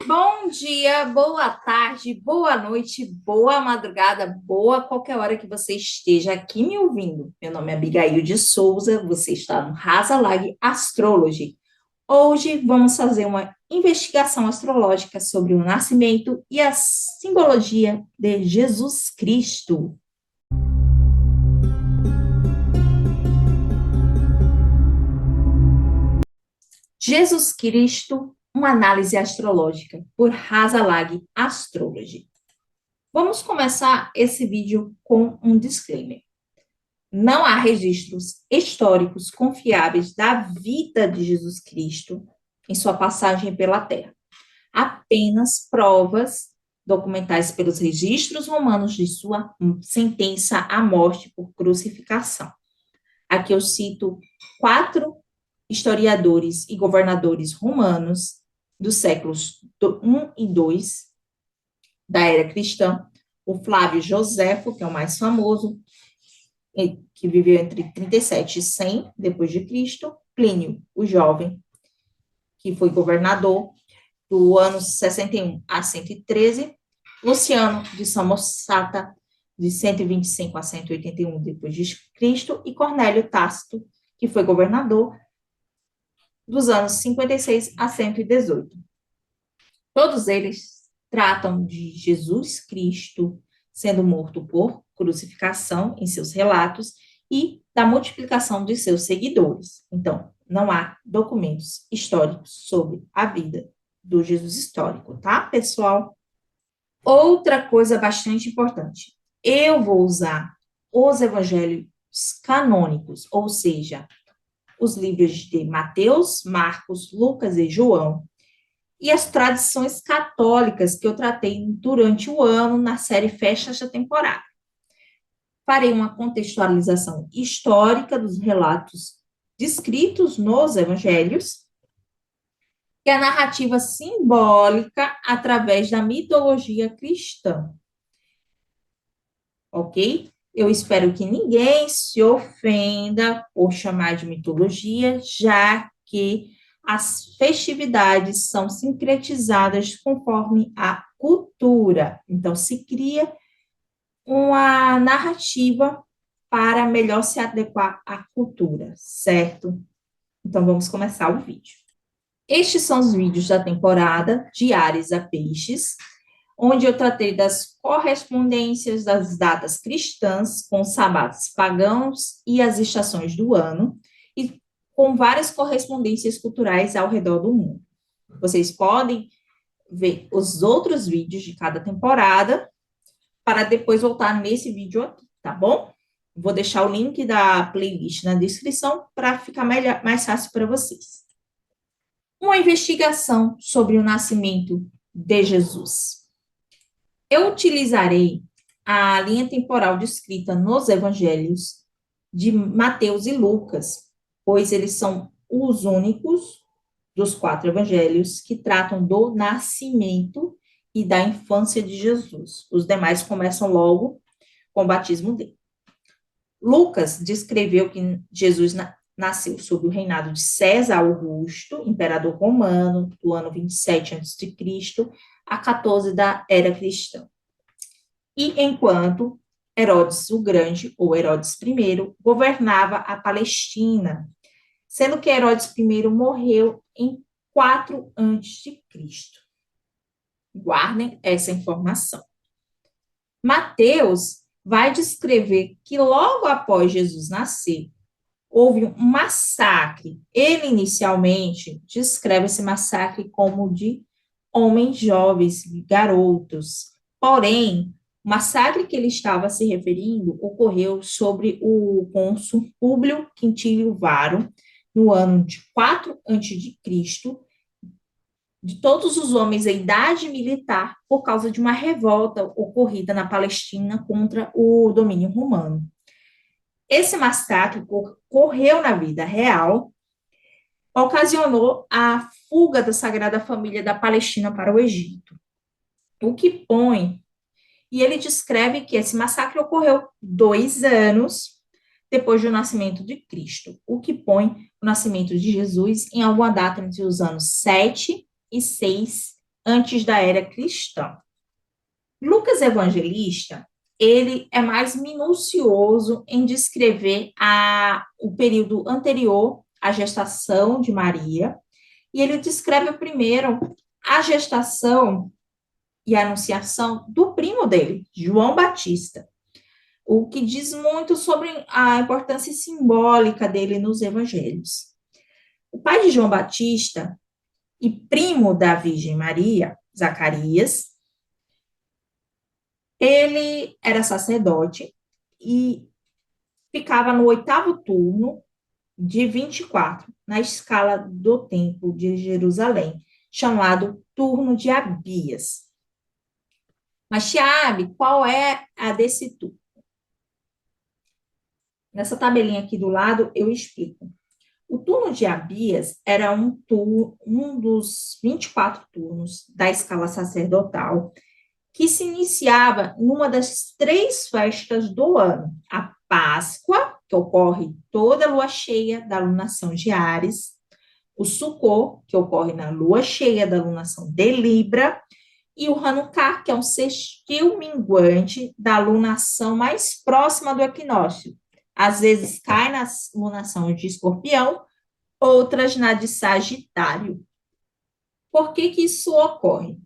Bom dia, boa tarde, boa noite, boa madrugada, boa qualquer hora que você esteja aqui me ouvindo. Meu nome é Abigail de Souza, você está no Rasa Lag Astrology. Hoje vamos fazer uma investigação astrológica sobre o nascimento e a simbologia de Jesus Cristo. Jesus Cristo, uma análise astrológica por Rasa Lag Astrology. Vamos começar esse vídeo com um disclaimer. Não há registros históricos confiáveis da vida de Jesus Cristo em sua passagem pela Terra. Apenas provas documentais pelos registros romanos de sua sentença à morte por crucificação. Aqui eu cito 4 historiadores e governadores romanos dos séculos 1 e 2 da era cristã, o Flávio Joséfo, que é o mais famoso, que viveu entre 37 e 100 depois de Cristo, Plínio, o jovem, que foi governador do ano 61 a 113, Luciano de Samosata, de 125 a 181 depois de Cristo, e Cornélio Tácito, que foi governador dos anos 56 a 118. Todos eles tratam de Jesus Cristo sendo morto por crucificação em seus relatos e da multiplicação de seus seguidores. Então, não há documentos históricos sobre a vida do Jesus histórico, tá, pessoal? Outra coisa bastante importante. Eu vou usar os evangelhos canônicos, ou seja, os livros de Mateus, Marcos, Lucas e João, e as tradições católicas que eu tratei durante o ano na série Festas da Temporada. Farei uma contextualização histórica dos relatos descritos nos evangelhos e a narrativa simbólica através da mitologia cristã. Ok? Eu espero que ninguém se ofenda por chamar de mitologia, já que as festividades são sincretizadas conforme a cultura. Então, se cria uma narrativa para melhor se adequar à cultura, certo? Então, vamos começar o vídeo. Estes são os vídeos da temporada de Áries a Peixes, onde eu tratei das correspondências das datas cristãs com os sabatos pagãos e as estações do ano, e com várias correspondências culturais ao redor do mundo. Vocês podem ver os outros vídeos de cada temporada para depois voltar nesse vídeo aqui, tá bom? Vou deixar o link da playlist na descrição para ficar mais fácil para vocês. Uma investigação sobre o nascimento de Jesus. Eu utilizarei a linha temporal descrita nos evangelhos de Mateus e Lucas, pois eles são os únicos dos 4 evangelhos que tratam do nascimento e da infância de Jesus. Os demais começam logo com o batismo dele. Lucas descreveu que Jesus nasceu sob o reinado de César Augusto, imperador romano, do ano 27 a.C. a 14 da era cristã. E enquanto Herodes o Grande, ou Herodes I, governava a Palestina, sendo que Herodes I morreu em 4 a.C. Guardem essa informação. Mateus vai descrever que logo após Jesus nascer, houve um massacre. Ele inicialmente descreve esse massacre como de homens jovens, garotos. Porém, o massacre que ele estava se referindo ocorreu sobre o cônsul Públio Quintílio Varo, no ano de 4 a.C., de todos os homens em idade militar por causa de uma revolta ocorrida na Palestina contra o domínio romano. Esse massacre ocorreu na vida real, ocasionou a fuga da Sagrada Família da Palestina para o Egito. O que põe, e ele descreve que esse massacre ocorreu 2 anos depois do nascimento de Cristo, o que põe o nascimento de Jesus em alguma data entre os anos 7 e 6 antes da era cristã. Lucas Evangelista, ele é mais minucioso em descrever o período anterior à gestação de Maria, e ele descreve primeiro a gestação e a anunciação do primo dele, João Batista, o que diz muito sobre a importância simbólica dele nos evangelhos. O pai de João Batista e primo da Virgem Maria, Zacarias, ele era sacerdote e ficava no oitavo turno de 24, na escala do templo de Jerusalém, chamado turno de Abias. Mas, Tiago, qual é a desse turno? Nessa tabelinha aqui do lado, eu explico. O turno de Abias era um dos 24 turnos da escala sacerdotal, que se iniciava numa das três festas do ano: a Páscoa, que ocorre toda a lua cheia da lunação de Áries, o Sukkot, que ocorre na lua cheia da lunação de Libra, e o Hanukkah, que é um sextil minguante da lunação mais próxima do equinócio. Às vezes cai na lunação de Escorpião, outras na de Sagitário. Por que que isso ocorre?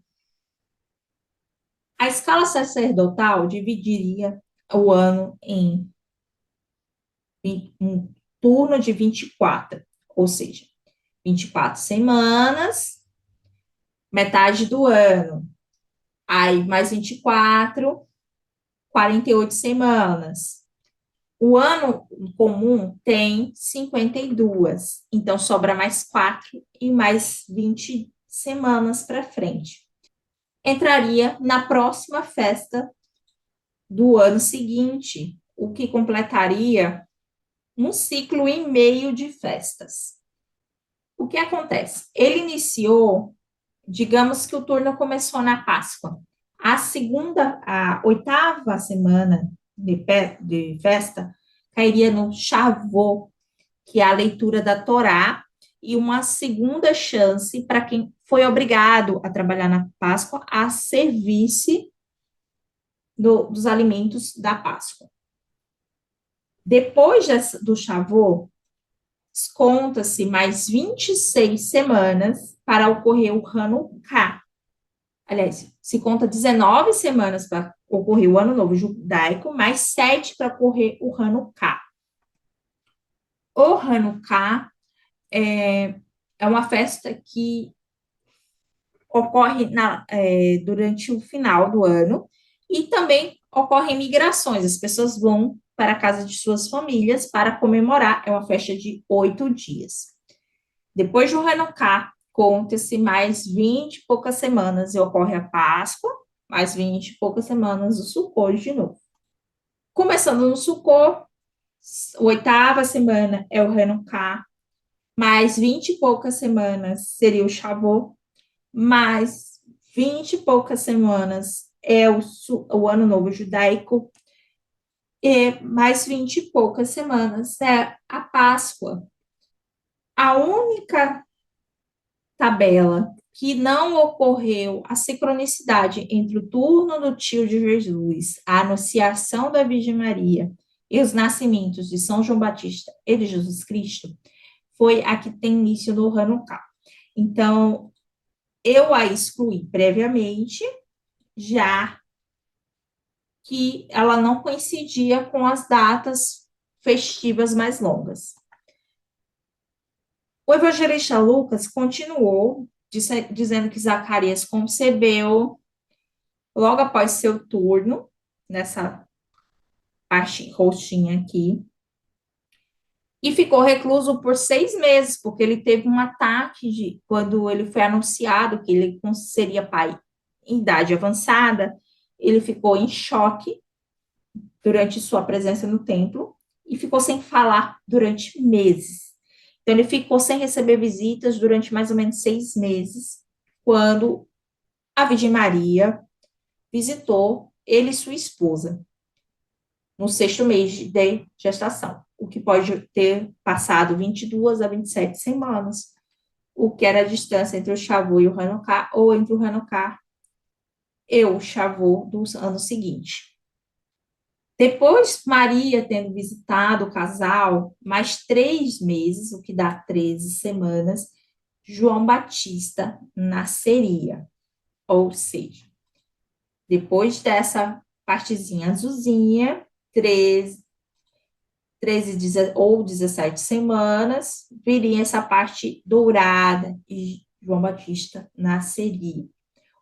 A escala sacerdotal dividiria o ano em um turno de 24, ou seja, 24 semanas, metade do ano. Aí mais 24, 48 semanas. O ano comum tem 52, então sobra mais 4 e mais 20 semanas para frente. Entraria na próxima festa do ano seguinte, o que completaria um ciclo e meio de festas. O que acontece? Ele iniciou, digamos que o turno começou na Páscoa. A oitava semana de festa cairia no Shavuot, que é a leitura da Torá, e uma segunda chance para quem foi obrigado a trabalhar na Páscoa a servir-se dos alimentos da Páscoa. Depois do Shavuot, conta-se mais 26 semanas para ocorrer o Hanukkah. Aliás, se conta 19 semanas para ocorrer o Ano Novo Judaico, mais 7 para ocorrer o Hanukkah. O Hanukkah é uma festa que ocorre durante o final do ano e também ocorrem migrações. As pessoas vão para a casa de suas famílias para comemorar. É uma festa de 8 dias. Depois do Hanukkah, conta-se mais 20 e poucas semanas e ocorre a Páscoa, mais 20 e poucas semanas o Sukkot de novo. Começando no Sukkot, oitava semana é o Hanukkah, mais 20 e poucas semanas seria o Shavuot, mais 20 e poucas semanas é o Ano Novo Judaico, e mais 20 e poucas semanas é a Páscoa. A única tabela que não ocorreu a sincronicidade entre o turno do tio de Jesus, a anunciação da Virgem Maria e os nascimentos de São João Batista e de Jesus Cristo, foi a que tem início no Hanukkah. Então, eu a excluí previamente, já que ela não coincidia com as datas festivas mais longas. O evangelista Lucas continuou dizendo que Zacarias concebeu logo após seu turno, nessa parte roxinha aqui, e ficou recluso por 6 meses, porque ele teve um ataque quando ele foi anunciado que ele seria pai em idade avançada, ele ficou em choque durante sua presença no templo e ficou sem falar durante meses. Então, ele ficou sem receber visitas durante mais ou menos 6 meses, quando a Virgem Maria visitou ele e sua esposa, no sexto mês de gestação, o que pode ter passado 22 a 27 semanas, o que era a distância entre o Shavuot e o Hanukkah, ou entre o Hanukkah e o Shavuot do ano seguinte. Depois, Maria tendo visitado o casal, mais 3 meses, o que dá 13 semanas, João Batista nasceria. Ou seja, depois dessa partezinha azulzinha, 13 ou 17 semanas, viria essa parte dourada e João Batista nasceria,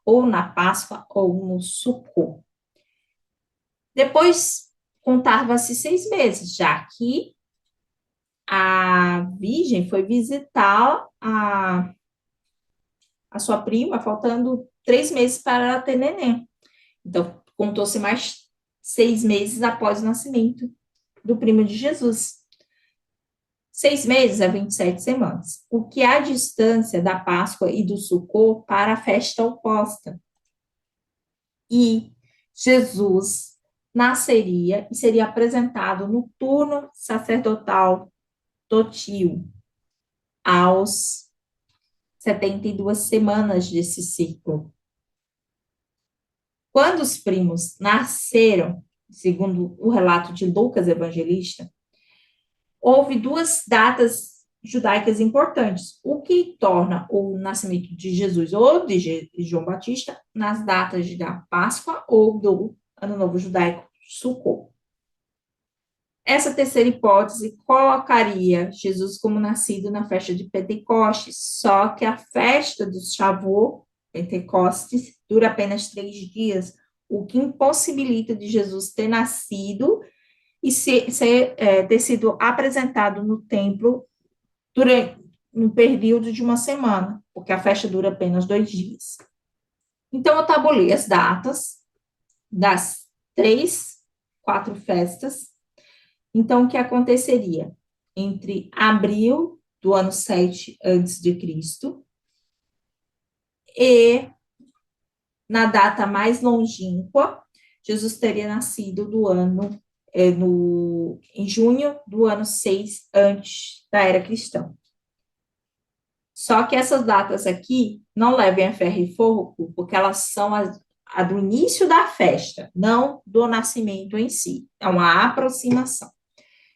ou na Páscoa ou no Sukkot. Depois, contava-se 6 meses, já que a Virgem foi visitar a sua prima, faltando 3 meses para ela ter neném. Então, contou-se mais 6 meses após o nascimento do primo de Jesus. 6 meses é 27 semanas, o que é a distância da Páscoa e do Sukkot para a festa oposta. E Jesus nasceria e seria apresentado no turno sacerdotal do tio, aos 72 semanas desse ciclo. Quando os primos nasceram, segundo o relato de Lucas Evangelista, houve 2 datas judaicas importantes, o que torna o nascimento de Jesus ou de João Batista nas datas da Páscoa ou do Ano Novo Judaico, Sukkot. Essa terceira hipótese colocaria Jesus como nascido na festa de Pentecostes, só que a festa do Shavuot, Pentecostes, dura apenas 3 dias, o que impossibilita de Jesus ter nascido e ter sido apresentado no templo durante um período de uma semana, porque a festa dura apenas 2 dias. Então, eu tabulei as datas das 4 festas. Então, o que aconteceria? Entre abril do ano 7 antes de Cristo e na data mais longínqua, Jesus teria nascido em junho do ano 6 antes da era cristã. Só que essas datas aqui não levem a ferro e fogo, porque elas são a do início da festa, não do nascimento em si. É uma aproximação.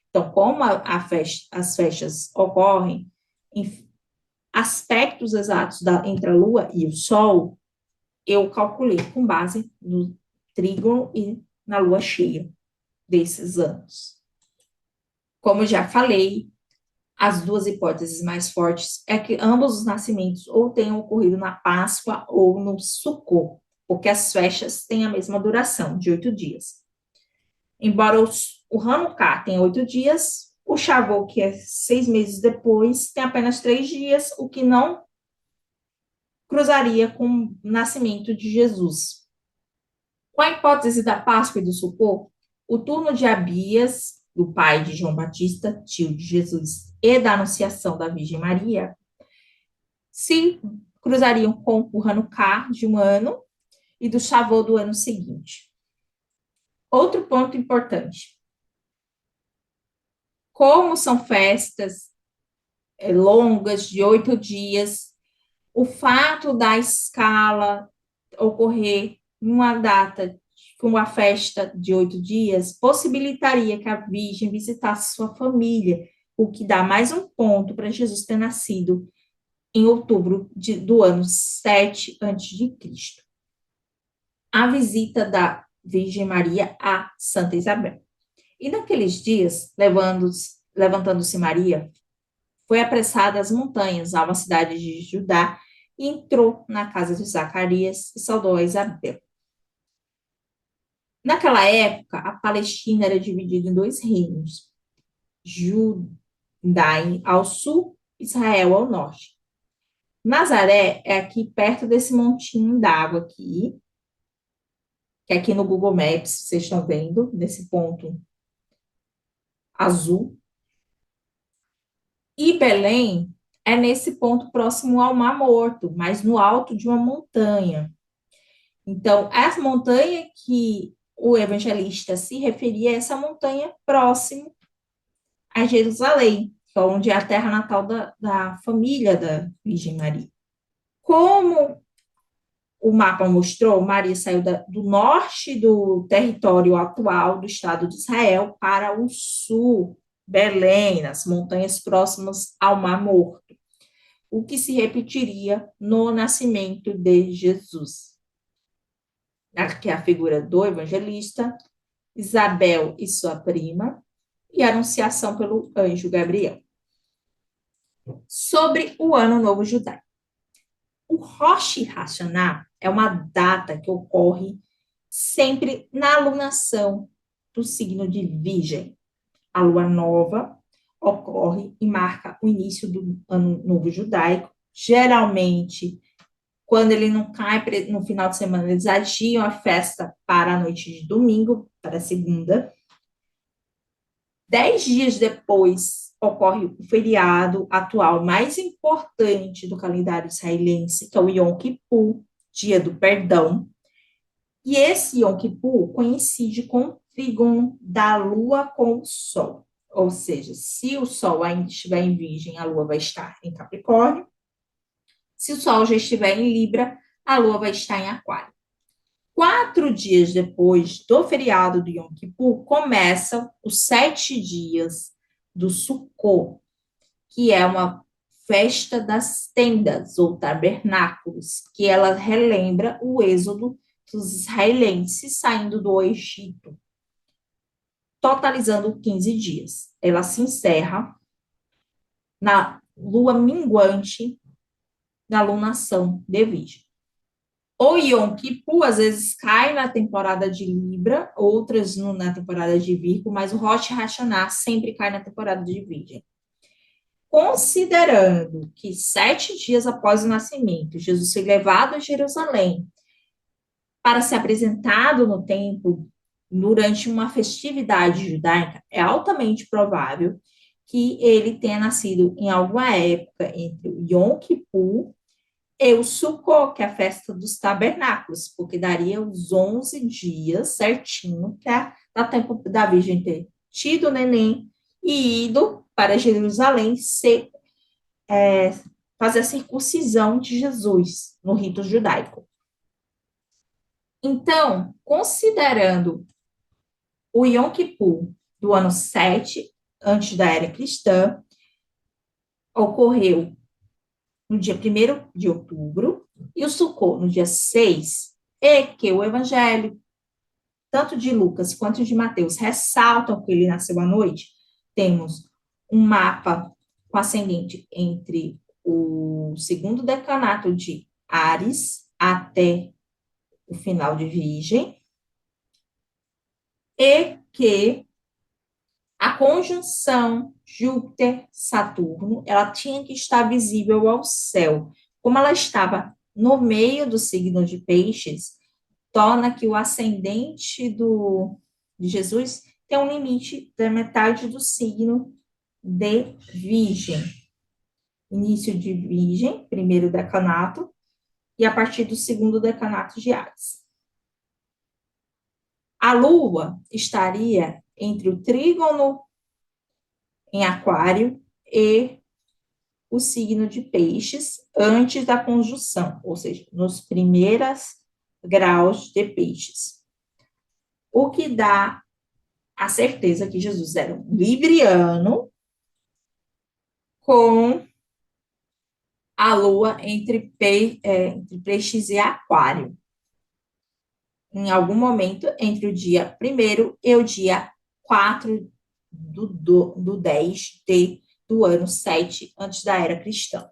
Então, como as festas ocorrem em aspectos exatos entre a Lua e o Sol, eu calculei com base no trígono e na Lua cheia desses anos. Como eu já falei, as 2 hipóteses mais fortes é que ambos os nascimentos ou tenham ocorrido na Páscoa ou no Sukkot, porque as festas têm a mesma duração, de 8 dias. Embora o Hanukkah tenha 8 dias, o Shavuot, que é 6 meses depois, tem apenas 3 dias, o que não cruzaria com o nascimento de Jesus. Com a hipótese da Páscoa e do Sukkot, o turno de Abias, do pai de João Batista, tio de Jesus, e da Anunciação da Virgem Maria, se cruzariam com o Hanukkah de um ano e do Shavuot do ano seguinte. Outro ponto importante. Como são festas longas, de 8 dias, o fato da escala ocorrer numa data com uma festa de 8 dias possibilitaria que a Virgem visitasse sua família, o que dá mais um ponto para Jesus ter nascido em outubro do ano 7 a.C. A visita da Virgem Maria a Santa Isabel. E naqueles dias, levantando-se Maria, foi apressada às montanhas, a uma cidade de Judá, e entrou na casa de Zacarias e saudou a Isabel. Naquela época, a Palestina era dividida em 2 reinos: Judá ao sul, Israel ao norte. Nazaré é aqui perto desse montinho d'água aqui, que aqui no Google Maps vocês estão vendo, nesse ponto azul. E Belém é nesse ponto próximo ao Mar Morto, mas no alto de uma montanha. Então, a montanha que o evangelista se referia é essa montanha próximo a Jerusalém. onde é a terra natal da família da Virgem Maria. Como o mapa mostrou, Maria saiu do norte do território atual do Estado de Israel para o sul, Belém, nas montanhas próximas ao Mar Morto, o que se repetiria no nascimento de Jesus. Aqui é a figura do evangelista, Isabel e sua prima, e a anunciação pelo anjo Gabriel. Sobre o Ano Novo Judaico. O Rosh Hashanah é uma data que ocorre sempre na alunação do signo de Virgem. A lua nova ocorre e marca o início do Ano Novo Judaico. Geralmente, quando ele não cai no final de semana, eles adiam a festa para a noite de domingo, para a segunda. 10 dias depois, ocorre o feriado atual mais importante do calendário israelense, que é o Yom Kippur, Dia do Perdão. E esse Yom Kippur coincide com o trígono da Lua com o Sol. Ou seja, se o Sol ainda estiver em Virgem, a Lua vai estar em Capricórnio. Se o Sol já estiver em Libra, a Lua vai estar em Aquário. 4 dias depois do feriado do Yom Kippur, começam os 7 dias do Sukkot, que é uma festa das tendas ou tabernáculos, que ela relembra o êxodo dos israelenses saindo do Egito, totalizando 15 dias. Ela se encerra na lua minguante da lunação de Virgem. O Yom Kippur, às vezes, cai na temporada de Libra, outras na temporada de Virgo, mas o Rosh Hashanah sempre cai na temporada de Virgem. Considerando que 7 dias após o nascimento, Jesus foi levado a Jerusalém para ser apresentado no templo durante uma festividade judaica, é altamente provável que ele tenha nascido em alguma época entre o Yom Kippur e o Sukkot, que é a festa dos tabernáculos, porque daria os 11 dias certinho para dar tempo da Virgem ter tido o neném e ido para Jerusalém fazer a circuncisão de Jesus no rito judaico. Então, considerando o Yom Kippur do ano 7, antes da era cristã, ocorreu no dia 1º de outubro, e o Sukkot no dia 6, e que o Evangelho, tanto de Lucas quanto de Mateus, ressaltam que ele nasceu à noite. Temos um mapa com ascendente entre o segundo decanato de Áries até o final de Virgem, e que a conjunção Júpiter-Saturno, ela tinha que estar visível ao céu. Como ela estava no meio do signo de Peixes, torna que o ascendente de Jesus tem um limite da metade do signo de Virgem. Início de Virgem, primeiro decanato, e a partir do segundo decanato de Áries. A Lua estaria entre o trígono em Aquário e o signo de Peixes antes da conjunção, ou seja, nos primeiros graus de Peixes. O que dá a certeza que Jesus era um libriano com a Lua entre Peixes e Aquário. Em algum momento entre o dia 1º e o dia 4 do 10 do ano 7, antes da era cristã.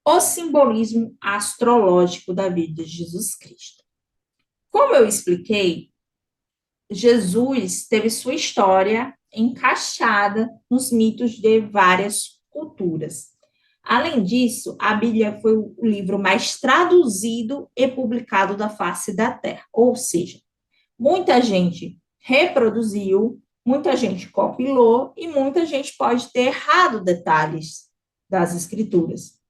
O simbolismo astrológico da vida de Jesus Cristo. Como eu expliquei, Jesus teve sua história encaixada nos mitos de várias culturas. Além disso, a Bíblia foi o livro mais traduzido e publicado da face da Terra. Ou seja, muita gente reproduziu, muita gente compilou e muita gente pode ter errado detalhes das escrituras.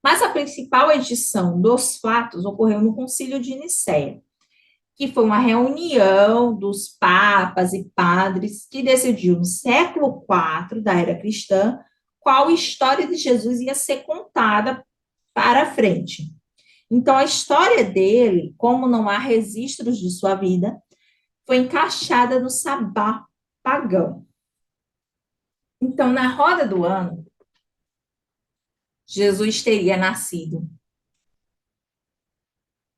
Mas a principal edição dos fatos ocorreu no Concílio de Nicéia, que foi uma reunião dos papas e padres que decidiu no século IV da era cristã qual história de Jesus ia ser contada para frente. Então, a história dele, como não há registros de sua vida, foi encaixada no sabá pagão. Então, na roda do ano, Jesus teria nascido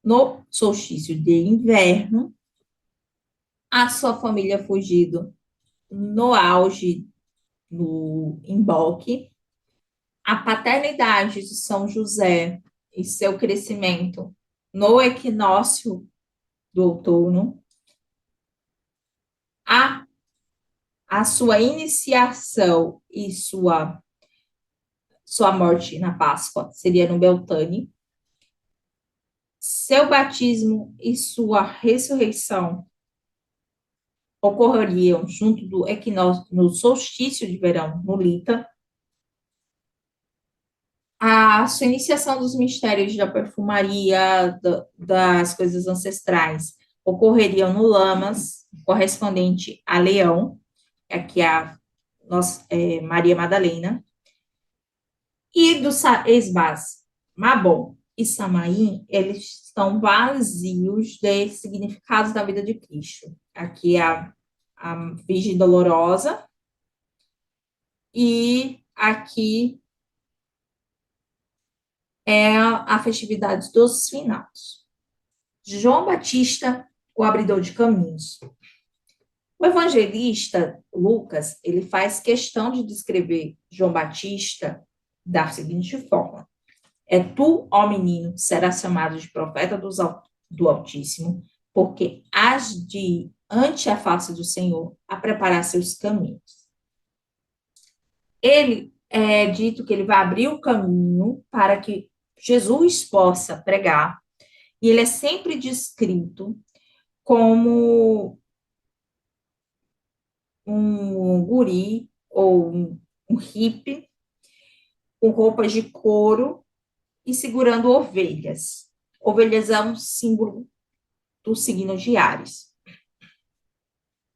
no solstício de inverno, a sua família fugido no auge do embalque, a paternidade de São José e seu crescimento no equinócio do outono, a, a sua iniciação e sua morte na Páscoa seria no Beltane, seu batismo e sua ressurreição ocorreriam junto do equinócio, no solstício de verão, no Lita, a sua iniciação dos mistérios da perfumaria, das coisas ancestrais, ocorreriam no Lamas, correspondente a Leão, aqui a Maria Madalena, e dos esbás Mabon e Samaim, eles estão vazios de significados da vida de Cristo. Aqui a Virgem Dolorosa e aqui é a festividade dos finados. João Batista, o abridor de caminhos. O evangelista Lucas, ele faz questão de descrever João Batista da seguinte forma: é tu, ó menino, serás chamado de profeta do Altíssimo, porque has de ante a face do Senhor a preparar seus caminhos. Ele é dito que ele vai abrir o caminho para que Jesus possa pregar, e ele é sempre descrito como um guri ou um hippie com roupas de couro e segurando ovelhas. Ovelhas é um símbolo do signo de Áries.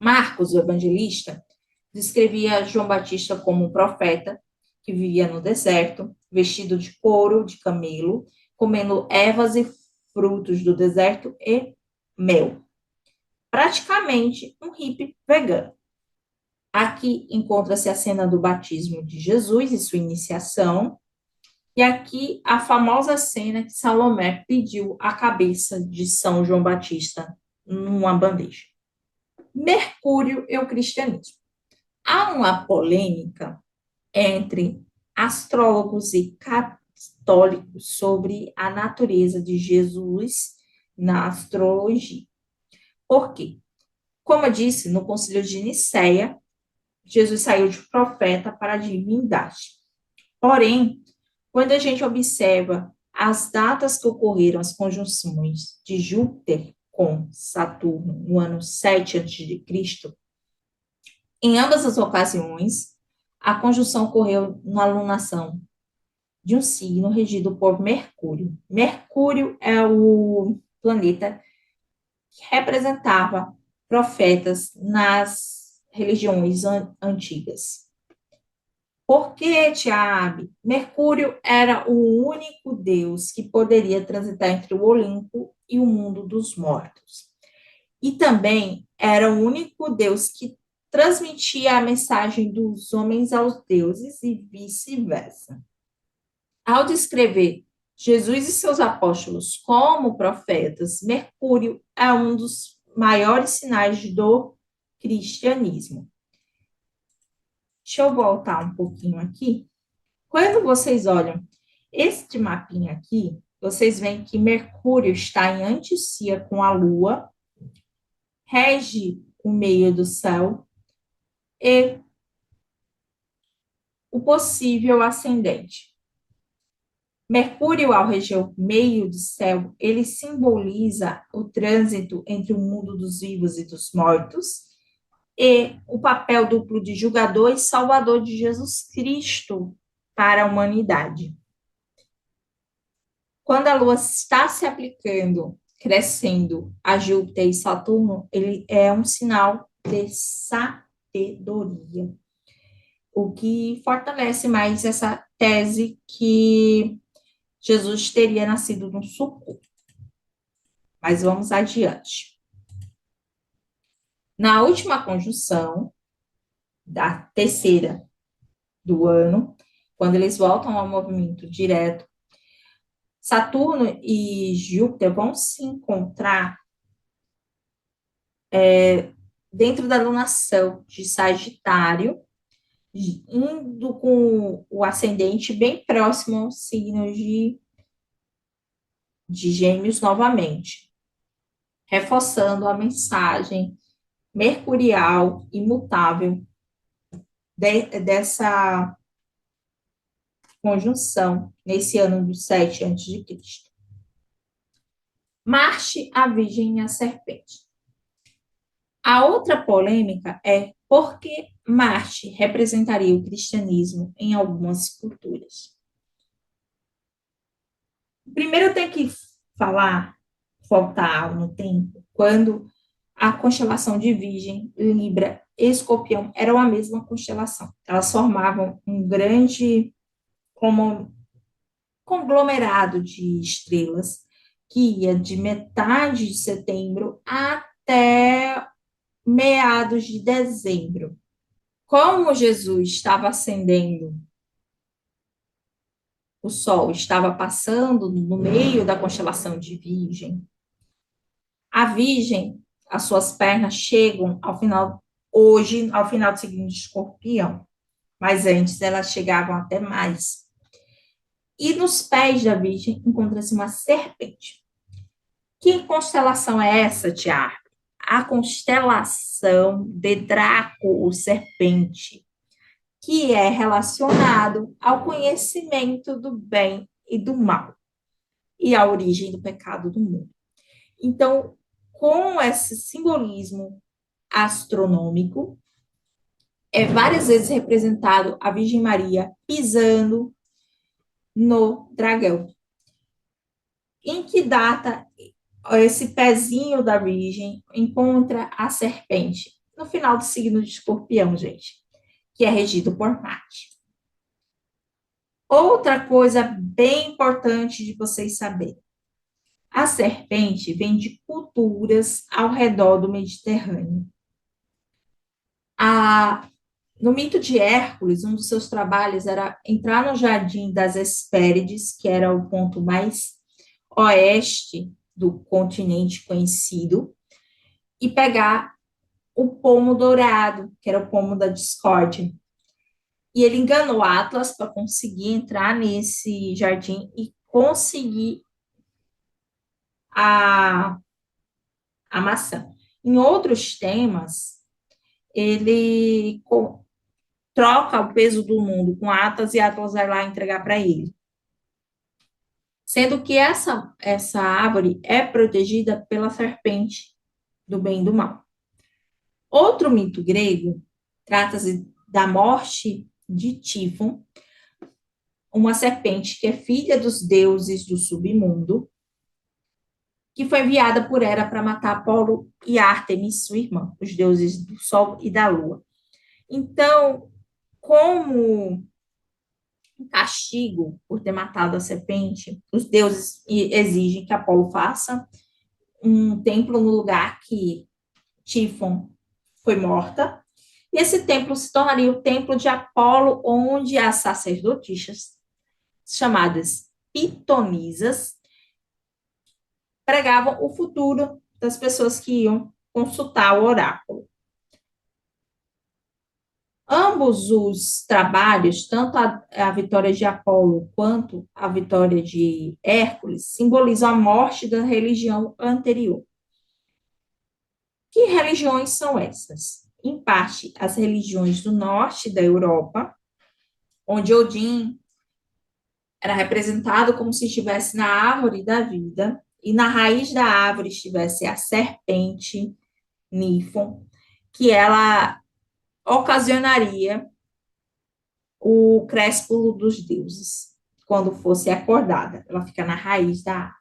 Marcos, o evangelista, descrevia João Batista como um profeta que vivia no deserto, vestido de couro de camelo, comendo ervas e frutos do deserto e mel. Praticamente um hippie vegano. Aqui encontra-se a cena do batismo de Jesus e sua iniciação, e aqui a famosa cena que Salomé pediu a cabeça de São João Batista numa bandeja. Mercúrio e o cristianismo. Há uma polêmica entre astrólogos e católicos sobre a natureza de Jesus na astrologia. Por quê? Como eu disse, no Concílio de Nicéia, Jesus saiu de profeta para a divindade. Porém, quando a gente observa as datas que ocorreram, as conjunções de Júpiter com Saturno no ano 7 a.C., em ambas as ocasiões, a conjunção ocorreu na alunação de um signo regido por Mercúrio. Mercúrio é o planeta que representava profetas nas religiões antigas. Por que, Tiabe? Mercúrio era o único deus que poderia transitar entre o Olimpo e o mundo dos mortos. E também era o único deus que transmitia a mensagem dos homens aos deuses e vice-versa. Ao descrever Jesus e seus apóstolos como profetas, Mercúrio é um dos maiores sinais do cristianismo. Deixa eu voltar um pouquinho aqui. Quando vocês olham este mapinha aqui, vocês veem que Mercúrio está em anticia com a Lua, rege o meio do céu e o possível ascendente. Mercúrio, ao reger o meio do céu, ele simboliza o trânsito entre o mundo dos vivos e dos mortos e o papel duplo de julgador e salvador de Jesus Cristo para a humanidade. Quando a Lua está se aplicando crescendo a Júpiter e Saturno, ele é um sinal de sabedoria, o que fortalece mais essa tese que Jesus teria nascido no sul. Mas vamos adiante. Na última conjunção, da terceira do ano, quando eles voltam ao movimento direto, Saturno e Júpiter vão se encontrar dentro da lunação de Sagitário, indo com o ascendente bem próximo ao signo de Gêmeos novamente, reforçando a mensagem mercurial imutável dessa conjunção nesse ano do 7 a.C. Marte, a Virgem e a Serpente. A outra polêmica é por que Marte representaria o cristianismo em algumas culturas. Primeiro eu tenho que falar, voltar no tempo, quando a constelação de Virgem, Libra e Escorpião eram a mesma constelação. Elas formavam um grande conglomerado de estrelas que ia de metade de setembro até meados de dezembro. Como Jesus estava ascendendo, o Sol estava passando no meio da constelação de Virgem, a Virgem, as suas pernas chegam ao final, hoje, ao final do signo de Escorpião, mas antes elas chegavam até mais. E nos pés da Virgem encontra-se uma serpente. Que constelação é essa, Tiago? A constelação de Draco, o serpente, que é relacionado ao conhecimento do bem e do mal e à origem do pecado do mundo. Então, com esse simbolismo astronômico, é várias vezes representado a Virgem Maria pisando no dragão. Em que data esse pezinho da Virgem encontra a serpente? No final do signo de Escorpião, gente, que é regido por Marte. Outra coisa bem importante de vocês saberem. A serpente vem de culturas ao redor do Mediterrâneo. No mito de Hércules, um dos seus trabalhos era entrar no Jardim das Hespérides, que era o ponto mais oeste do continente conhecido, e pegar o pomo dourado, que era o pomo da discórdia. E ele enganou Atlas para conseguir entrar nesse jardim e conseguir a, a maçã. Em outros temas, ele troca o peso do mundo com Atlas e Atlas vai lá entregar para ele. Sendo que essa árvore é protegida pela serpente do bem e do mal. Outro mito grego trata-se da morte de Tifon, uma serpente que é filha dos deuses do submundo, que foi enviada por Hera para matar Apolo e Ártemis, sua irmã, os deuses do Sol e da Lua. Então, como castigo por ter matado a serpente, os deuses exigem que Apolo faça um templo no lugar que Tifon foi morta, e esse templo se tornaria o templo de Apolo, onde as sacerdotisas, chamadas pitonisas, pregavam o futuro das pessoas que iam consultar o oráculo. Ambos os trabalhos, tanto a vitória de Apolo quanto a vitória de Hércules, simbolizam a morte da religião anterior. Que religiões são essas? Em parte, as religiões do norte da Europa, onde Odin era representado como se estivesse na árvore da vida, e na raiz da árvore estivesse a serpente, Nífon, que ela ocasionaria o crépúsculo dos deuses, quando fosse acordada. Ela fica na raiz da árvore.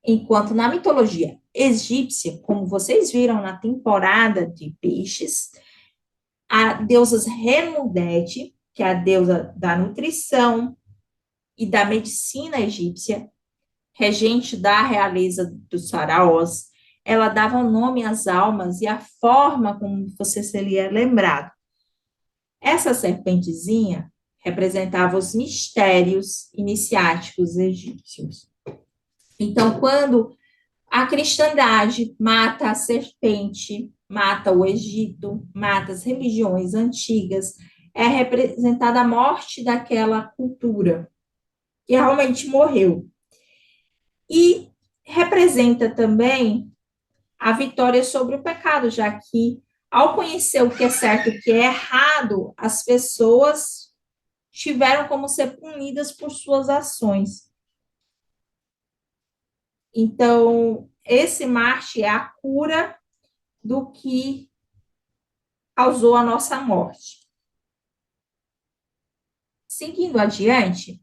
Enquanto na mitologia egípcia, como vocês viram na temporada de peixes, a deusa Remudete, que é a deusa da nutrição e da medicina egípcia, regente da realeza dos faraós, ela dava o nome às almas e a forma como você seria lembrado. Essa serpentezinha representava os mistérios iniciáticos egípcios. Então, quando a cristandade mata a serpente, mata o Egito, mata as religiões antigas, é representada a morte daquela cultura que realmente morreu. E representa também a vitória sobre o pecado, já que ao conhecer o que é certo e o que é errado, as pessoas tiveram como ser punidas por suas ações. Então, esse Marte é a cura do que causou a nossa morte. Seguindo adiante,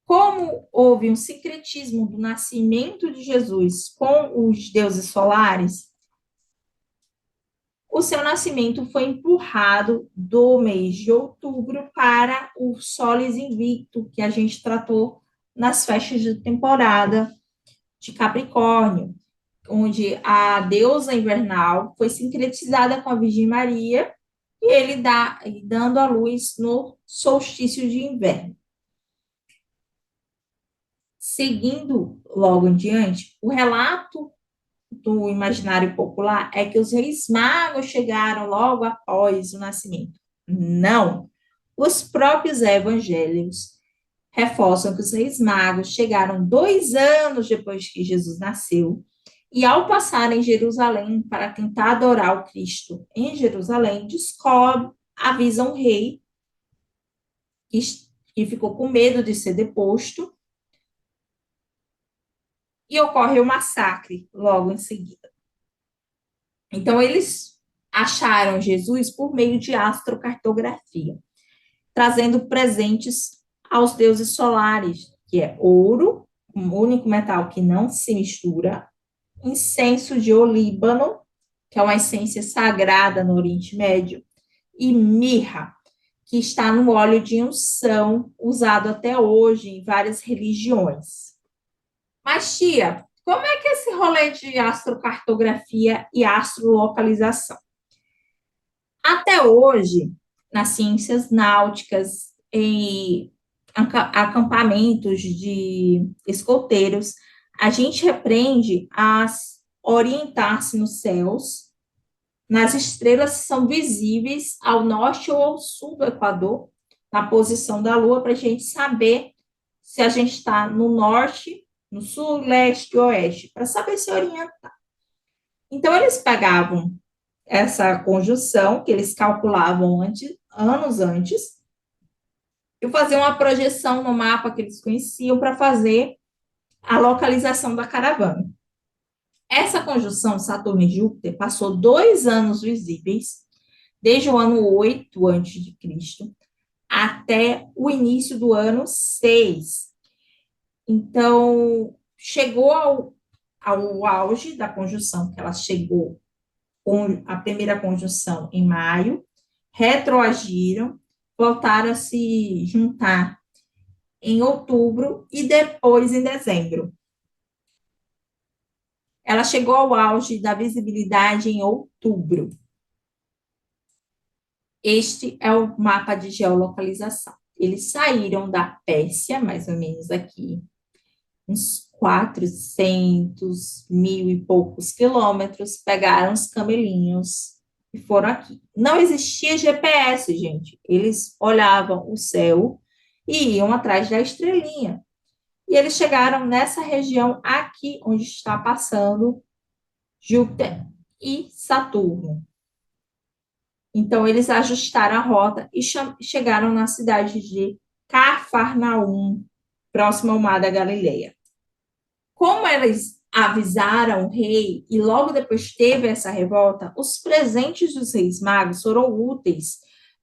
como houve um sincretismo do nascimento de Jesus com os deuses solares, o seu nascimento foi empurrado do mês de outubro para o Solis Invicto, que a gente tratou nas festas de temporada de Capricórnio, onde a deusa invernal foi sincretizada com a Virgem Maria e ele dando a luz no solstício de inverno. Seguindo logo em diante, o relato do imaginário popular é que os reis magos chegaram logo após o nascimento. Não. Os próprios evangelhos reforçam que os reis magos chegaram 2 anos depois que Jesus nasceu e, ao passar em Jerusalém para tentar adorar o Cristo em Jerusalém, descobre, avisa um rei que ficou com medo de ser deposto e ocorre o massacre logo em seguida. Então, eles acharam Jesus por meio de astrocartografia, trazendo presentes aos deuses solares, que é ouro, um único metal que não se mistura, incenso de olíbano, que é uma essência sagrada no Oriente Médio, e mirra, que está no óleo de unção, usado até hoje em várias religiões. Mas, tia, como é que é esse rolê de astrocartografia e astrolocalização? Até hoje, nas ciências náuticas, em acampamentos de escoteiros, a gente aprende a orientar-se nos céus, nas estrelas que são visíveis ao norte ou ao sul do Equador, na posição da Lua, para a gente saber se a gente está no norte, no sul, leste, oeste, para saber se orientar. Então, eles pegavam essa conjunção, que eles calculavam anos antes, e faziam uma projeção no mapa que eles conheciam para fazer a localização da caravana. Essa conjunção Saturno e Júpiter passou 2 anos visíveis, desde o ano 8 a.C. até o início do ano 6. Então, chegou ao auge da conjunção, que ela chegou com a primeira conjunção em maio, retroagiram, voltaram a se juntar em outubro e depois em dezembro. Ela chegou ao auge da visibilidade em outubro. Este é o mapa de geolocalização. Eles saíram da Pérsia, mais ou menos aqui, uns 400 mil e poucos quilômetros, pegaram os camelinhos e foram aqui. Não existia GPS, gente. Eles olhavam o céu e iam atrás da estrelinha. E eles chegaram nessa região aqui, onde está passando Júpiter e Saturno. Então, eles ajustaram a rota e chegaram na cidade de Cafarnaum, próximo ao Mar da Galileia. Como eles avisaram o rei e logo depois teve essa revolta, os presentes dos reis magos foram úteis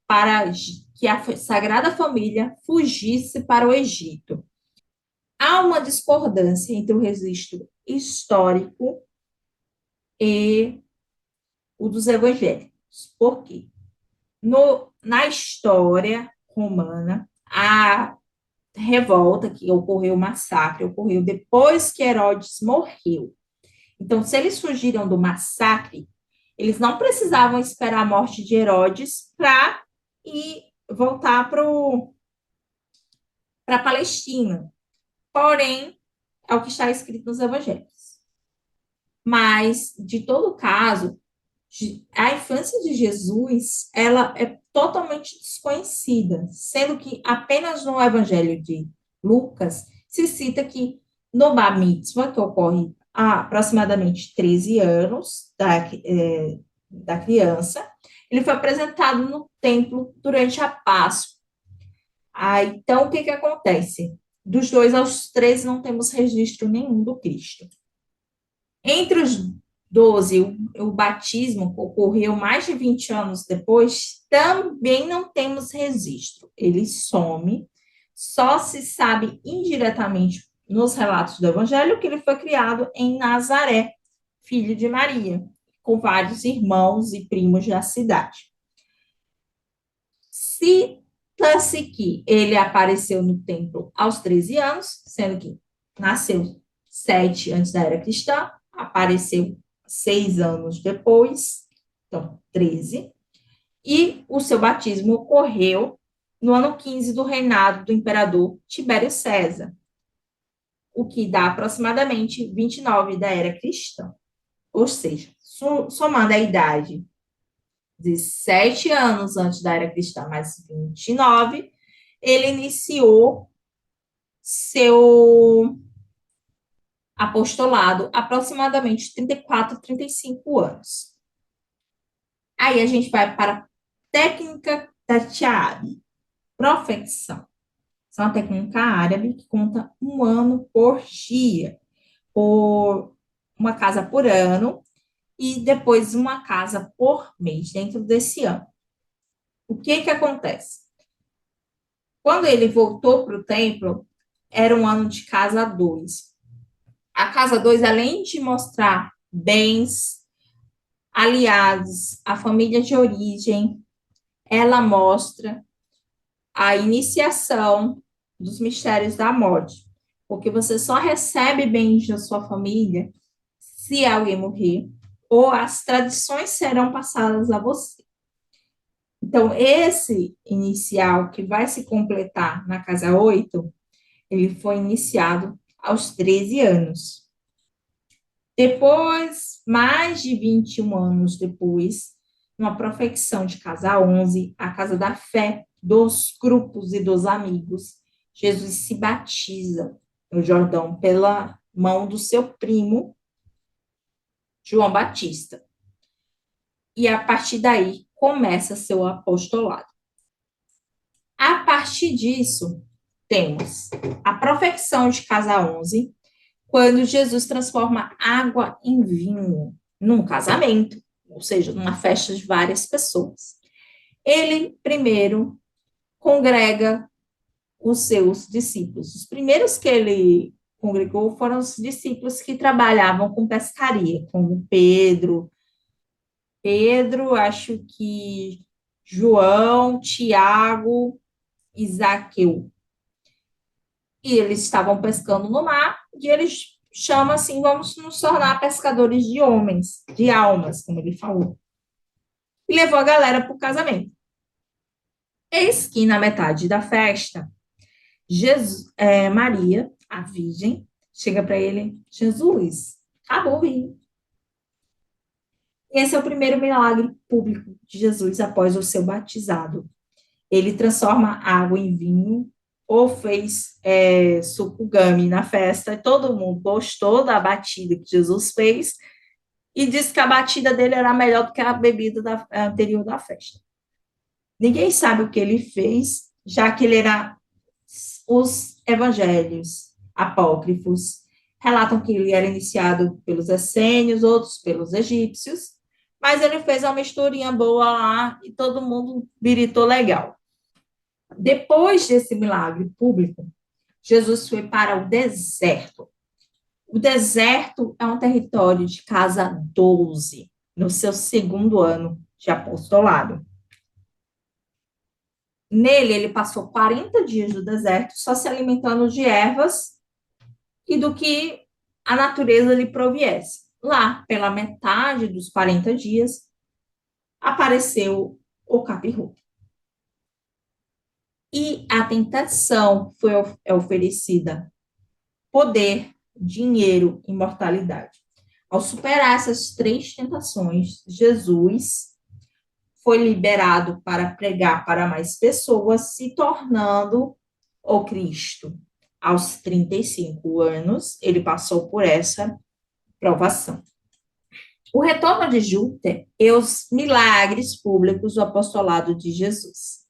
para que a Sagrada Família fugisse para o Egito. há uma discordância entre o registro histórico e o dos evangélicos. Por quê? Na história romana, a revolta que ocorreu, o massacre, ocorreu depois que Herodes morreu. Então, se eles fugiram do massacre, eles não precisavam esperar a morte de Herodes para ir voltar para a Palestina. Porém, é o que está escrito nos evangelhos. Mas, de todo caso, a infância de Jesus, ela é totalmente desconhecida, sendo que apenas no Evangelho de Lucas se cita que no Bar Mitzvah, que ocorre há aproximadamente 13 anos da criança, ele foi apresentado no templo durante a Páscoa. Então, o que que acontece? Dos 2 aos 13 não temos registro nenhum do Cristo. Entre os 12, o batismo ocorreu mais de 20 anos depois, também não temos registro. Ele some, só se sabe indiretamente nos relatos do Evangelho que ele foi criado em Nazaré, filho de Maria, com vários irmãos e primos da cidade. Cita-se que ele apareceu no templo aos 13 anos, sendo que nasceu 7 antes da era cristã, apareceu 6 anos depois, então 13, e o seu batismo ocorreu no ano 15 do reinado do imperador Tibério César, o que dá aproximadamente 29 da era cristã. Ou seja, somando a idade de 7 anos antes da era cristã, mais 29, ele iniciou seu apostolado aproximadamente 34, 35 anos. Aí a gente vai para a técnica da Tiabe, profecção. Essa é uma técnica árabe que conta um ano por dia, por uma casa por ano, e depois uma casa por mês dentro desse ano. O que que acontece? Quando ele voltou para o templo, era um ano de casa 2. A casa 2, além de mostrar bens, aliados, a família de origem, ela mostra a iniciação dos mistérios da morte, porque você só recebe bens da sua família se alguém morrer, ou as tradições serão passadas a você. Então, esse inicial que vai se completar na casa 8, ele foi iniciado aos 13 anos. Depois, mais de 21 anos depois, uma profecção de casa 11, a casa da fé, dos grupos e dos amigos, Jesus se batiza no Jordão pela mão do seu primo, João Batista. E a partir daí começa seu apostolado. A partir disso, temos a profecção de casa 11, quando Jesus transforma água em vinho num casamento, ou seja, numa festa de várias pessoas. Ele primeiro congrega os seus discípulos. Os primeiros que ele congregou foram os discípulos que trabalhavam com pescaria, como Pedro, acho que João, Tiago e Zaqueu. E eles estavam pescando no mar, e eles chamam assim, vamos nos tornar pescadores de homens, de almas, como ele falou. E levou a galera para o casamento. Eis que na metade da festa, Maria, a virgem, chega para ele, Jesus, acabou o vinho. Esse é o primeiro milagre público de Jesus após o seu batizado. Ele transforma água em vinho, ou fez suco gummy na festa, e todo mundo gostou da batida que Jesus fez, e disse que a batida dele era melhor do que a bebida anterior da festa. Ninguém sabe o que ele fez, já que ele era os evangelhos apócrifos relatam que ele era iniciado pelos essênios, outros pelos egípcios, mas ele fez uma misturinha boa lá e todo mundo biritou legal. Depois desse milagre público, Jesus foi para o deserto. O deserto é um território de casa 12, no seu segundo ano de apostolado. Nele, ele passou 40 dias no deserto, só se alimentando de ervas e do que a natureza lhe proviesse. Lá, pela metade dos 40 dias, apareceu o capirru. E a tentação foi oferecida poder, dinheiro, imortalidade. Ao superar essas três tentações, Jesus foi liberado para pregar para mais pessoas, se tornando o Cristo. Aos 35 anos, ele passou por essa provação. O retorno de Júpiter e os milagres públicos do apostolado de Jesus.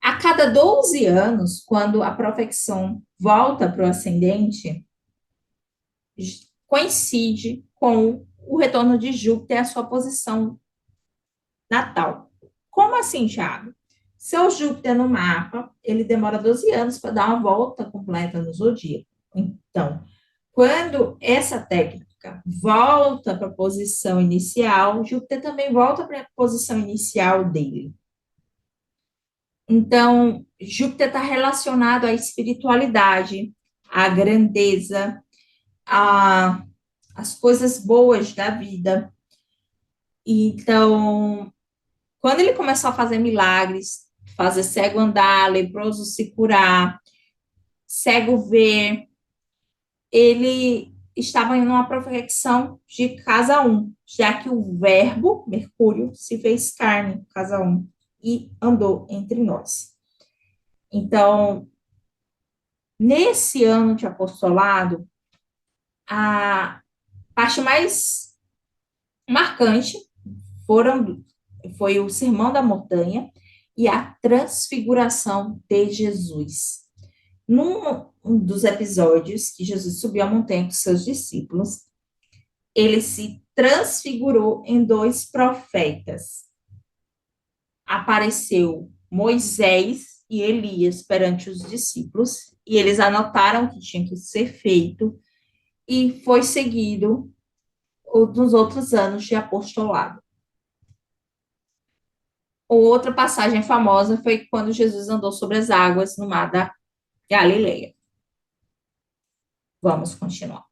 A cada 12 anos, quando a profecção volta para o ascendente, coincide com o retorno de Júpiter à sua posição natal. Como assim, Thiago? Seu Júpiter no mapa, ele demora 12 anos para dar uma volta completa no zodíaco. Então, quando essa técnica volta para a posição inicial, Júpiter também volta para a posição inicial dele. Então, Júpiter está relacionado à espiritualidade, à grandeza, às coisas boas da vida. Então, quando ele começou a fazer milagres, fazer cego andar, leproso se curar, cego ver, ele estava em uma profecção de casa 1, já que o verbo, Mercúrio, se fez carne, casa 1, e andou entre nós. Então, nesse ano de apostolado, a parte mais marcante foi o Sermão da Montanha e a transfiguração de Jesus. Num dos episódios que Jesus subiu a montanha com seus discípulos, ele se transfigurou em dois profetas. Apareceu Moisés e Elias perante os discípulos, e eles anotaram o que tinha que ser feito, e foi seguido nos outros anos de apostolado. Outra passagem famosa foi quando Jesus andou sobre as águas no mar da Galileia. Vamos continuar.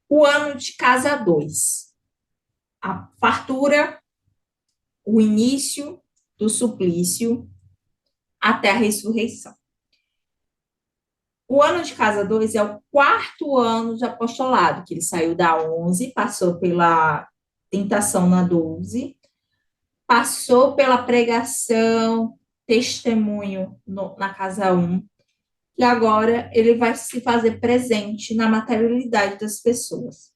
O ano de casa 2. A fartura, o início do suplício até a ressurreição. O ano de casa 2 é o quarto ano de apostolado, que ele saiu da 11, passou pela tentação na 12, passou pela pregação, testemunho na casa 1, e agora ele vai se fazer presente na materialidade das pessoas.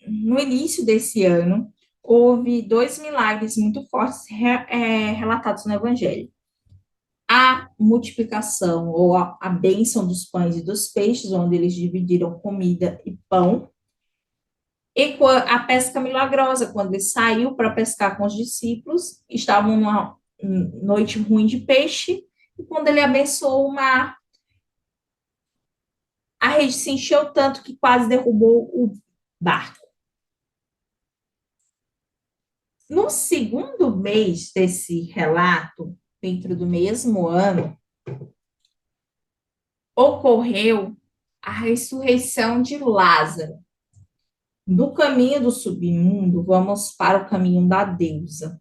No início desse ano, houve dois milagres muito fortes relatados no Evangelho. A multiplicação, ou a bênção dos pães e dos peixes, onde eles dividiram comida e pão, e a pesca milagrosa, quando ele saiu para pescar com os discípulos, estavam numa noite ruim de peixe, e quando ele abençoou o mar, a rede se encheu tanto que quase derrubou o barco. No segundo mês desse relato, dentro do mesmo ano, ocorreu a ressurreição de Lázaro. Do caminho do submundo, vamos para o caminho da deusa.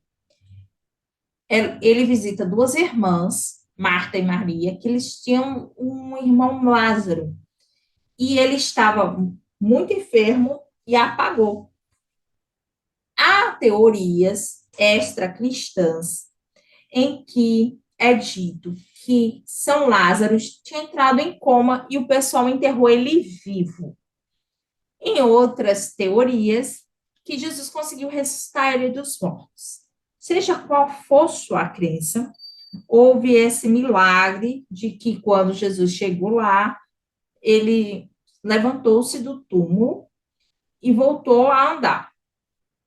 Ele visita duas irmãs, Marta e Maria, que eles tinham um irmão Lázaro. E ele estava muito enfermo e apagou. Há teorias extra-cristãs em que é dito que São Lázaro tinha entrado em coma e o pessoal enterrou ele vivo. Em outras teorias, que Jesus conseguiu ressuscitar ele dos mortos. Seja qual for sua crença, houve esse milagre de que quando Jesus chegou lá, ele levantou-se do túmulo e voltou a andar.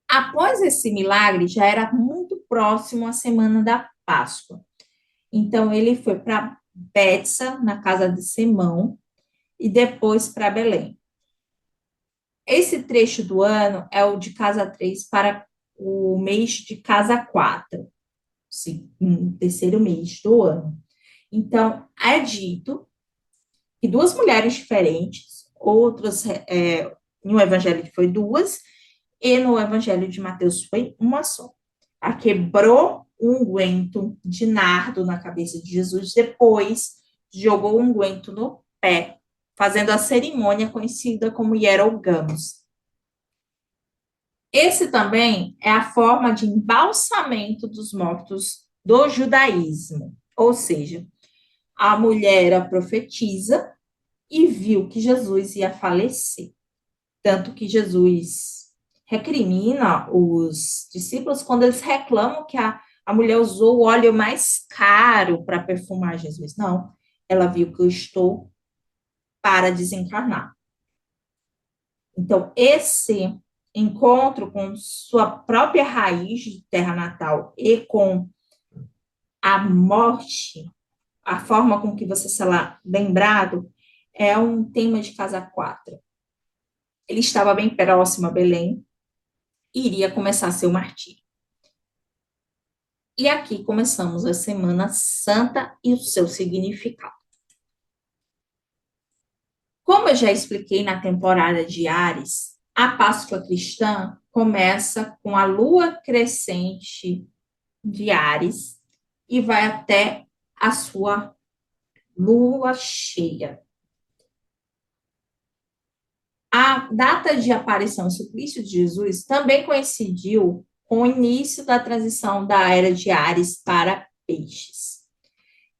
Após esse milagre, já era muito próximo à semana da Páscoa. Então, ele foi para Betsa, na casa de Simão, e depois para Belém. Esse trecho do ano é o de casa 3 para o mês de casa 4, sim, terceiro mês do ano. Então, é dito que duas mulheres diferentes, outras, em um evangelho foi duas, e no evangelho de Mateus foi uma só. A quebrou um unguento de nardo na cabeça de Jesus, depois jogou o unguento no pé, fazendo a cerimônia conhecida como hierogamos. Esse também é a forma de embalsamento dos mortos do judaísmo. Ou seja, a mulher profetiza e viu que Jesus ia falecer. Tanto que Jesus recrimina os discípulos quando eles reclamam que a mulher usou o óleo mais caro para perfumar Jesus. Não, ela viu que eu estou para desencarnar. Então, esse encontro com sua própria raiz de terra natal e com a morte, a forma com que você será lembrado, é um tema de Casa 4. Ele estava bem próximo a Belém e iria começar seu martírio. E aqui começamos a Semana Santa e o seu significado. Como eu já expliquei na temporada de Ares, a Páscoa cristã começa com a lua crescente de Ares e vai até a sua lua cheia. A data de aparição e suplício de Jesus também coincidiu com o início da transição da era de Ares para Peixes.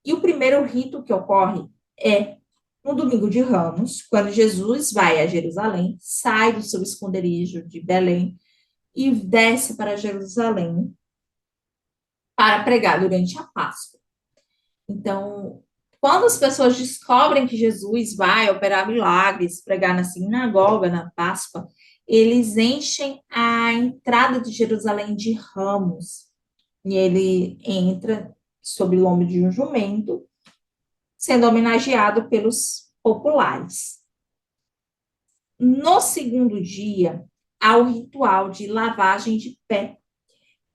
E o primeiro rito que ocorre é no domingo de Ramos, quando Jesus vai a Jerusalém, sai do seu esconderijo de Belém e desce para Jerusalém para pregar durante a Páscoa. Então, quando as pessoas descobrem que Jesus vai operar milagres, pregar na sinagoga na Páscoa, eles enchem a entrada de Jerusalém de ramos. E ele entra sob o lombo de um jumento, sendo homenageado pelos populares. No segundo dia, há o ritual de lavagem de pé,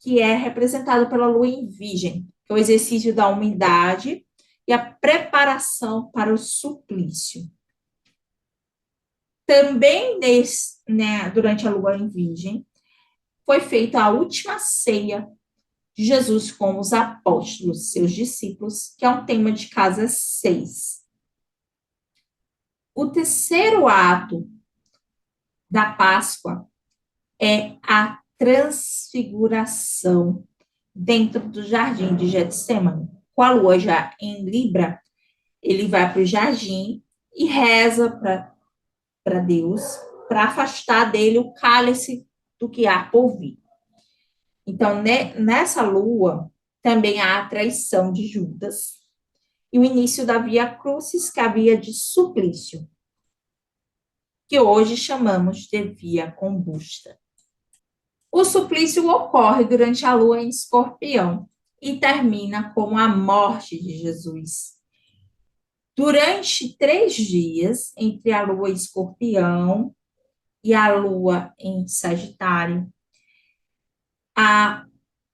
que é representado pela lua em virgem, que é o exercício da umidade e a preparação para o suplício. Também durante a lua em virgem, foi feita a última ceia de Jesus com os apóstolos, seus discípulos, que é um tema de casa 6. O terceiro ato da Páscoa é a transfiguração dentro do jardim de Getsemane. Com a lua já em Libra, ele vai para o jardim e reza para Deus, para afastar dele o cálice do que há por vir. Então, nessa lua, também há a traição de Judas e o início da Via Crucis, que é a via de suplício, que hoje chamamos de Via Combusta. O suplício ocorre durante a lua em Escorpião e termina com a morte de Jesus. Durante 3 dias, entre a lua em Escorpião e a lua em Sagitário, há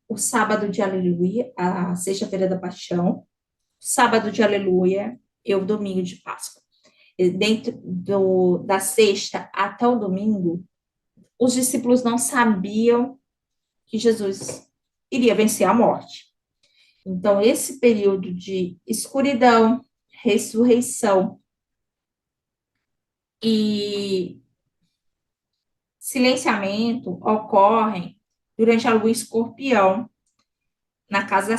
o sábado de Aleluia, a sexta-feira da Paixão, sábado de Aleluia e o domingo de Páscoa. Dentro da sexta até o domingo, os discípulos não sabiam que Jesus iria vencer a morte. Então, esse período de escuridão, ressurreição e silenciamento ocorrem durante a lua escorpião, na casa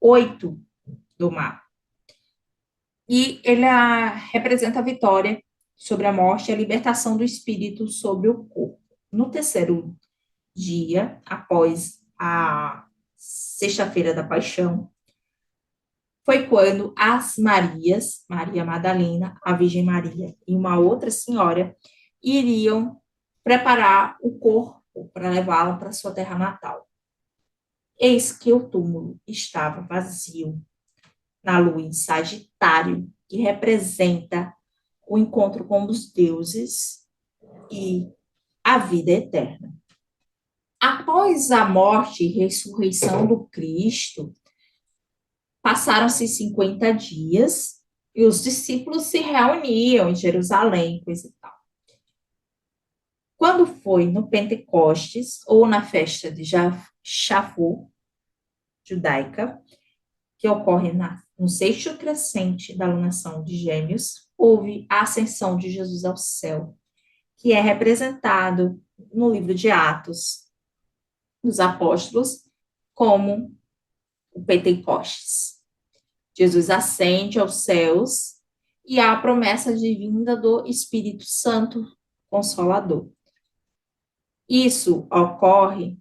8 do mar. E ele representa a vitória sobre a morte e a libertação do espírito sobre o corpo. No terceiro dia, após a sexta-feira da paixão, foi quando as Marias, Maria Madalena, a Virgem Maria e uma outra senhora, iriam preparar o corpo para levá-lo para sua terra natal. Eis que o túmulo estava vazio. na lua em Sagitário, que representa o encontro com os deuses e a vida eterna. Após a morte e ressurreição do Cristo, passaram-se 50 dias e os discípulos se reuniam em Jerusalém, coisa e tal. Quando foi no Pentecostes, ou na festa de Shavuot, judaica, que ocorre no sexto crescente da lunação de Gêmeos, houve a ascensão de Jesus ao céu, que é representado no livro de Atos dos Apóstolos como o Pentecostes. Jesus ascende aos céus e há a promessa de vinda do Espírito Santo Consolador. Isso ocorre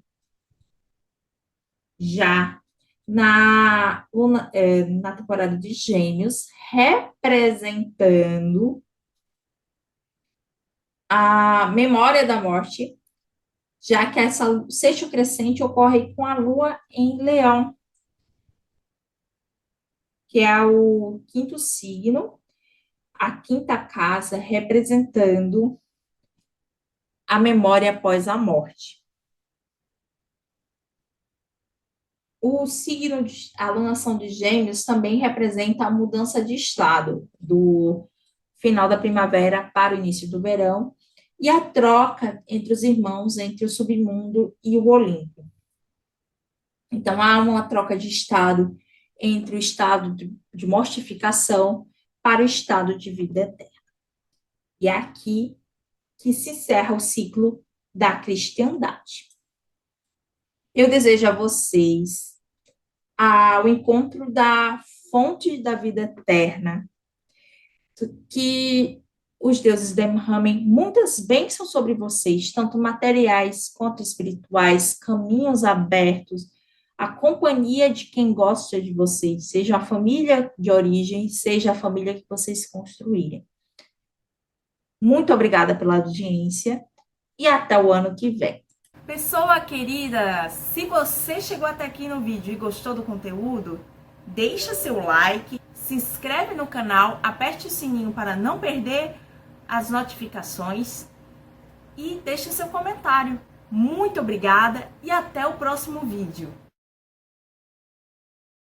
já na temporada de Gêmeos, representando a memória da morte, já que essa sexto crescente ocorre com a lua em Leão, que é o quinto signo, a quinta casa, representando a memória após a morte. O signo, a alunação de Gêmeos também representa a mudança de estado, do final da primavera para o início do verão, e a troca entre os irmãos, entre o submundo e o Olimpo. Então, há uma troca de estado entre o estado de mortificação para o estado de vida eterna. E é aqui que se encerra o ciclo da cristandade. Eu desejo a vocês o encontro da fonte da vida eterna, que os deuses derramem muitas bênçãos sobre vocês, tanto materiais quanto espirituais, caminhos abertos, a companhia de quem gosta de vocês, seja a família de origem, seja a família que vocês construírem. Muito obrigada pela audiência e até o ano que vem. Pessoa querida, se você chegou até aqui no vídeo e gostou do conteúdo, deixa seu like, se inscreve no canal, aperte o sininho para não perder as notificações e deixe seu comentário. Muito obrigada e até o próximo vídeo.